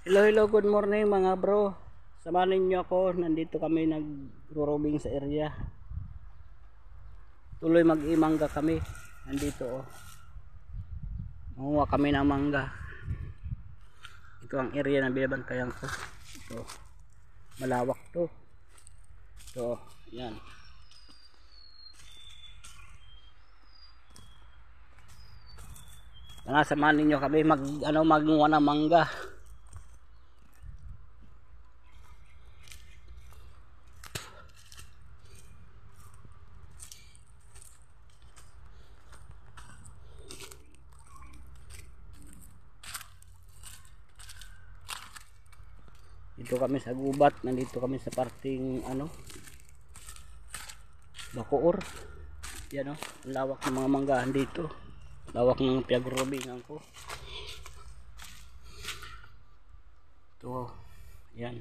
Hello, hello, good morning mga bro. Samahan niyo ako, nandito kami nag-robing sa area. Tuloy mag-imangga kami. Nandito oh. Manguha kami ng mangga. Ito ang area na binabantayan ko. Ito. Malawak to. Ito, yan. Samahan ninyo kami magmunga ng mangga. Dito kami sa gubat, nandito kami sa parting Bacoor. Yan oh, lawak ng mga manggahan dito. Lawak ng pinag-robingan ko. Ito, yan.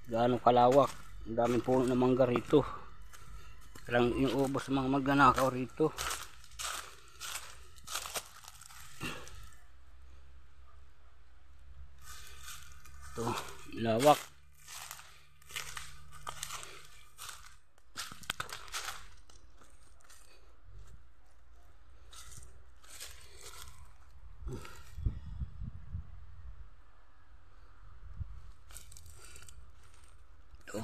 Gaano kalawak. Ang daming puno ng mangga rito. Parang yung ubos ng mga magnanakaw rito. Ito, lawak. Ito.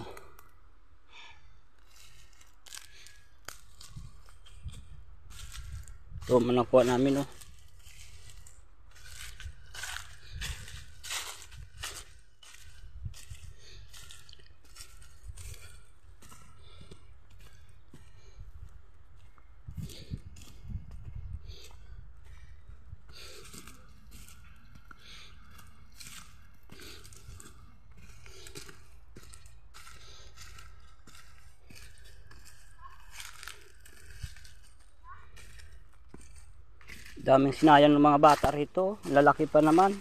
Ito manakuha namin oh. Daming sinayang ng mga bata rito. Lalaki pa naman.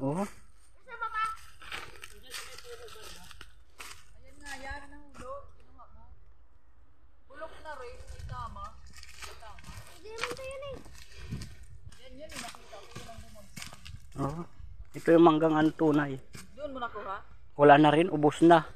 Oh. Ayan nga, yan ang ulo. Kinuha mo. Bulok na rin. May tama. Hindi naman ito yan eh. Yan, nakita ko. Yun ang bumagsak. Oh. Ito yung manggang tunay. Doon mo nakuha? Wala na rin. Ubos na.